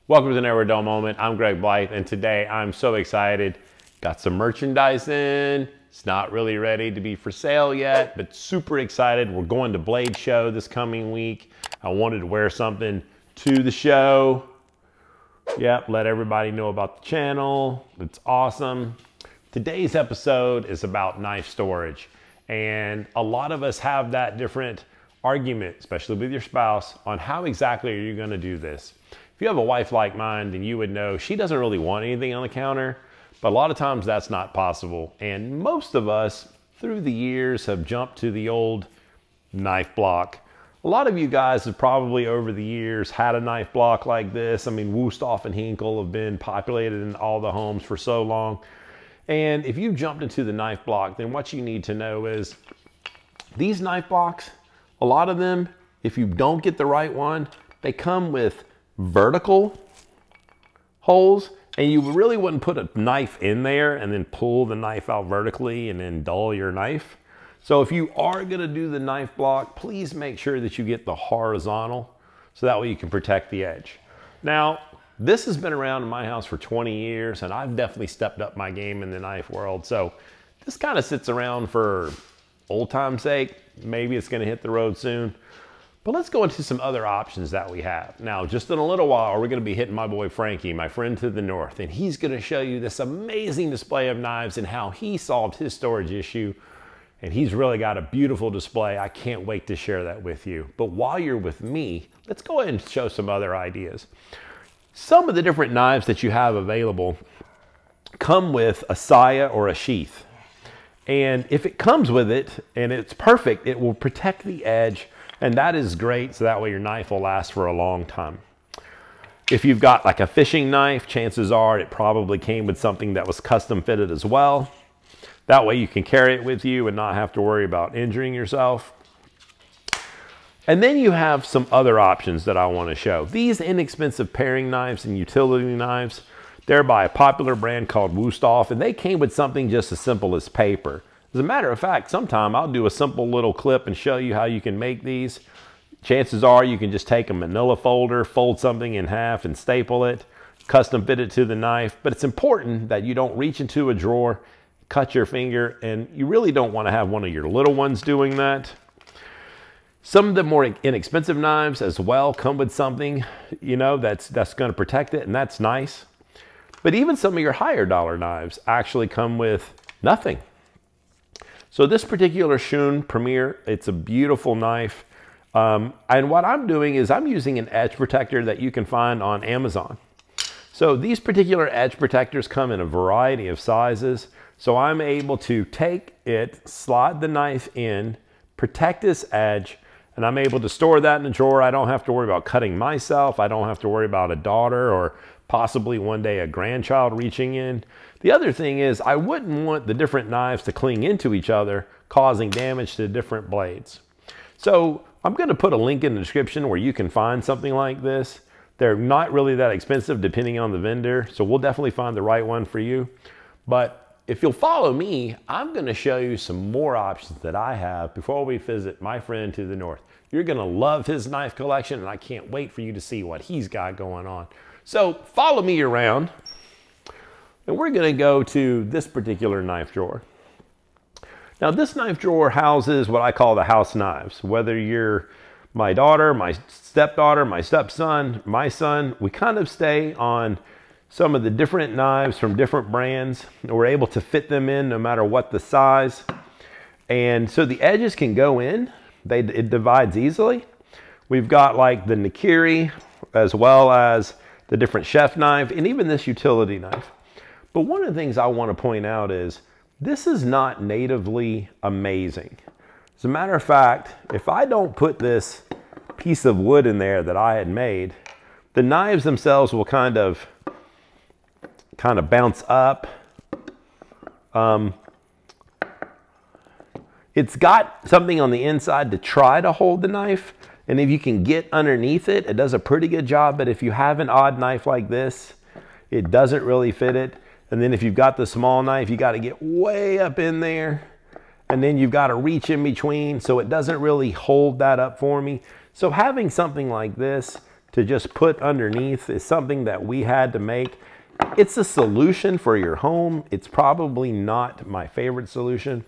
Welcome to the Never Dull Moment. I'm Greg Blythe, and today I'm so excited. Got some merchandise in. It's not really ready to be for sale yet, but super excited. We're going to Blade Show this coming week. I wanted to wear something to the show. Yep, let everybody know about the channel. It's awesome. Today's episode is about knife storage, and a lot of us have that different argument, especially with your spouse, on how exactly are you going to do this. If you have a wife like mine, then you would know she doesn't really want anything on the counter, but a lot of times that's not possible. And most of us, through the years, have jumped to the old knife block. A lot of you guys have probably over the years had a knife block like this. I mean, Wusthof and Hinkle have been populated in all the homes for so long. And if you jumped into the knife block, then what you need to know is these knife blocks, a lot of them, if you don't get the right one, they come with vertical holes, and you really wouldn't put a knife in there and then pull the knife out vertically and then dull your knife. So if you are going to do the knife block, please make sure that you get the horizontal so that way you can protect the edge. Now, this has been around in my house for 20 years, and I've definitely stepped up my game in the knife world. So this kind of sits around for old time's sake. Maybe it's going to hit the road soon. But let's go into some other options that we have. Now, just in a little while, we're going to be hitting my boy Frankie, my friend to the north, and he's going to show you this amazing display of knives and how he solved his storage issue. And he's really got a beautiful display. I can't wait to share that with you. But while you're with me, let's go ahead and show some other ideas. Some of the different knives that you have available come with a saya or a sheath. And if it comes with it and it's perfect, it will protect the edge. And that is great, so that way your knife will last for a long time. If you've got like a fishing knife, chances are it probably came with something that was custom fitted as well. That way you can carry it with you and not have to worry about injuring yourself. And then you have some other options that I want to show. These inexpensive paring knives and utility knives, they're by a popular brand called Wusthof, and they came with something just as simple as paper. As a matter of fact, sometime I'll do a simple little clip and show you how you can make these. Chances are you can just take a manila folder, fold something in half and staple it, custom fit it to the knife. But it's important that you don't reach into a drawer, cut your finger, and you really don't want to have one of your little ones doing that. Some of the more inexpensive knives as well come with something, you know, that's going to protect it, and that's nice. But even some of your higher dollar knives actually come with nothing. So this particular Shun Premier, it's a beautiful knife. And what I'm doing is I'm using an edge protector that you can find on Amazon. So these particular edge protectors come in a variety of sizes. So I'm able to take it, slide the knife in, protect this edge, and I'm able to store that in a drawer. I don't have to worry about cutting myself. I don't have to worry about a daughter or possibly one day a grandchild reaching in. The other thing is I wouldn't want the different knives to cling into each other, causing damage to different blades. So I'm going to put a link in the description where you can find something like this. They're not really that expensive depending on the vendor, so we'll definitely find the right one for you. But if you'll follow me, I'm going to show you some more options that I have before we visit my friend to the north. You're going to love his knife collection, and I can't wait for you to see what he's got going on. So follow me around. And we're going to go to this particular knife drawer. Now this knife drawer houses what I call the house knives. Whether you're my daughter, my stepdaughter, my stepson, my son, we kind of stay on some of the different knives from different brands. We're able to fit them in no matter what the size. And so the edges can go in. It divides easily. We've got like the Nakiri as well as the different chef knife and even this utility knife. But one of the things I want to point out is this is not natively amazing. As a matter of fact, if I don't put this piece of wood in there that I had made, the knives themselves will kind of bounce up. It's got something on the inside to try to hold the knife, and if you can get underneath it, it does a pretty good job. But if you have an odd knife like this, it doesn't really fit it. And then if you've got the small knife, you got to get way up in there, and then you've got to reach in between, so it doesn't really hold that up for me. So having something like this to just put underneath is something that we had to make. It's a solution for your home. It's probably not my favorite solution.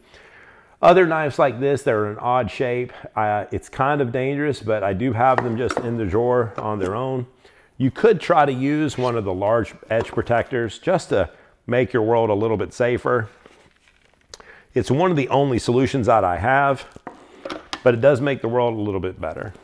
Other knives like this, they're an odd shape. It's kind of dangerous, but I do have them just in the drawer on their own. You could try to use one of the large edge protectors just to make your world a little bit safer. It's one of the only solutions that I have, but it does make the world a little bit better.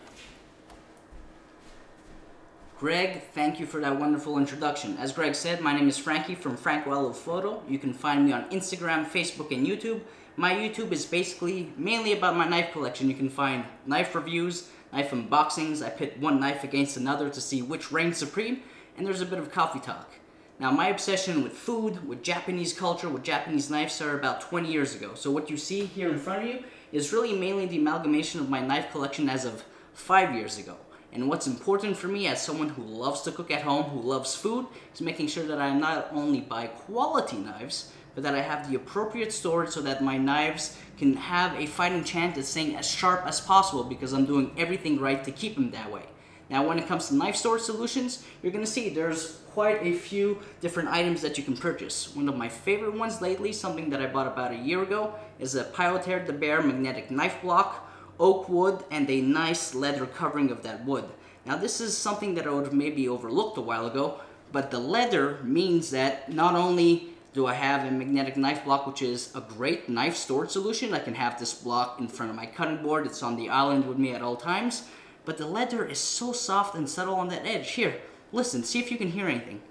Greg, thank you for that wonderful introduction. As Greg said, my name is Frankie from Frankwell Photo. You can find me on Instagram, Facebook, and YouTube. My YouTube is basically mainly about my knife collection. You can find knife reviews, knife unboxings. I pit one knife against another to see which reigns supreme, and there's a bit of coffee talk. Now, my obsession with food, with Japanese culture, with Japanese knives started about 20 years ago. So what you see here in front of you is really mainly the amalgamation of my knife collection as of 5 years ago. And what's important for me as someone who loves to cook at home, who loves food, is making sure that I not only buy quality knives, but that I have the appropriate storage so that my knives can have a fighting chance at staying as sharp as possible, because I'm doing everything right to keep them that way. Now, when it comes to knife storage solutions, you're going to see there's quite a few different items that you can purchase. One of my favorite ones lately, something that I bought about a year ago, is a Pilotaire de Bear magnetic knife block, oak wood, and a nice leather covering of that wood. Now, this is something that I would have maybe overlooked a while ago, but the leather means that not only do I have a magnetic knife block, which is a great knife storage solution. I can have this block in front of my cutting board. It's on the island with me at all times. But the leather is so soft and subtle on that edge. Here, listen, see if you can hear anything.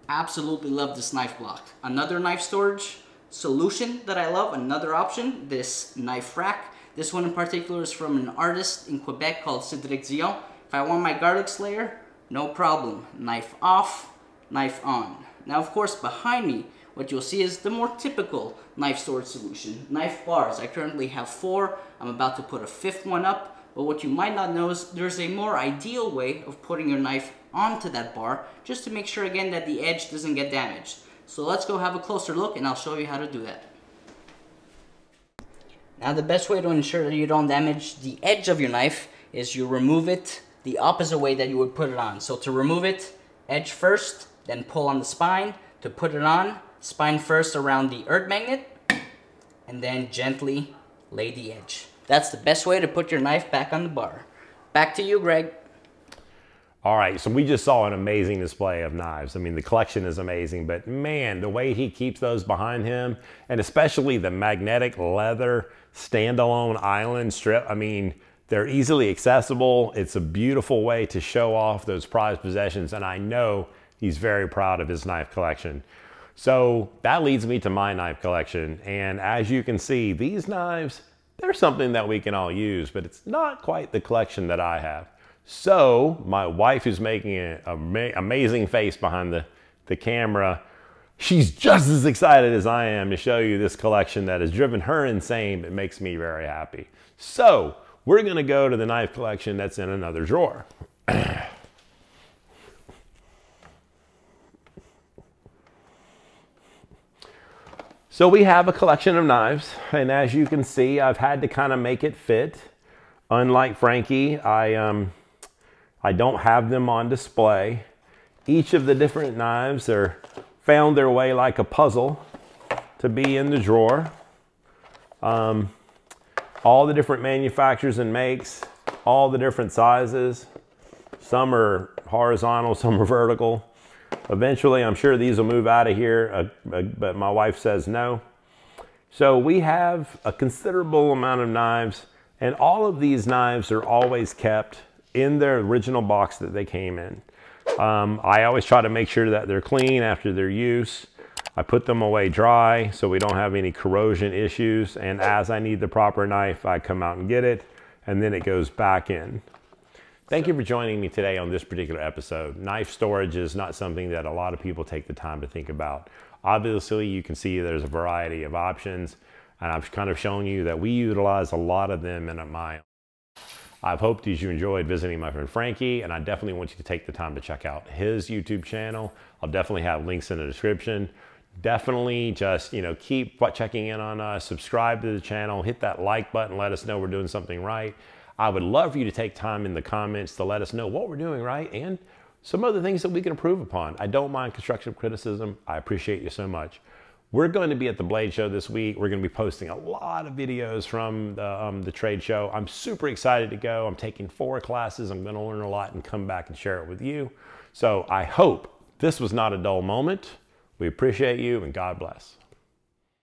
Absolutely love this knife block. Another knife storage solution that I love, another option, this knife rack. This one in particular is from an artist in Quebec called Cédric Dion. If I want my garlic slayer, no problem. Knife off, knife on. Now, of course, behind me, what you'll see is the more typical knife storage solution, knife bars. I currently have 4. I'm about to put a 5th one up. But what you might not know is there's a more ideal way of putting your knife onto that bar, just to make sure, again, that the edge doesn't get damaged. So let's go have a closer look, and I'll show you how to do that. Now, the best way to ensure that you don't damage the edge of your knife is you remove it the opposite way that you would put it on. So to remove it, edge first, then pull on the spine. To put it on, spine first around the earth magnet, and then gently lay the edge. That's the best way to put your knife back on the bar. Back to you, Greg. All right, so we just saw an amazing display of knives. I mean, the collection is amazing, but man, the way he keeps those behind him, and especially the magnetic leather standalone island strip, I mean, they're easily accessible. It's a beautiful way to show off those prized possessions, and I know he's very proud of his knife collection. So that leads me to my knife collection, and as you can see, these knives, they're something that we can all use, but it's not quite the collection that I have. So my wife, who's making an amazing face behind the camera, she's just as excited as I am to show you this collection that has driven her insane, but makes me very happy. So we're gonna go to the knife collection that's in another drawer. So we have a collection of knives, and as you can see, I've had to kind of make it fit. Unlike Frankie, I don't have them on display. Each of the different knives are found their way like a puzzle to be in the drawer. All the different manufacturers and makes, all the different sizes. Some are horizontal, some are vertical. Eventually, I'm sure these will move out of here, but my wife says no. So we have a considerable amount of knives, and all of these knives are always kept in their original box that they came in. I always try to make sure that they're clean after their use. I put them away dry so we don't have any corrosion issues, and as I need the proper knife, I come out and get it, and then it goes back in. Thank you for joining me today on this particular episode. Knife storage is not something that a lot of people take the time to think about. Obviously, you can see there's a variety of options, and I've kind of shown you that we utilize a lot of them in my. I've hoped that you enjoyed visiting my friend Frankie, and I definitely want you to take the time to check out his YouTube channel. I'll definitely have links in the description. Definitely just, keep checking in on us, subscribe to the channel, hit that like button, let us know we're doing something right. I would love for you to take time in the comments to let us know what we're doing right and some other things that we can improve upon. I don't mind constructive criticism. I appreciate you so much. We're going to be at the Blade Show this week. We're going to be posting a lot of videos from the trade show. I'm super excited to go. I'm taking 4 classes. I'm going to learn a lot and come back and share it with you. So I hope this was not a dull moment. We appreciate you and God bless.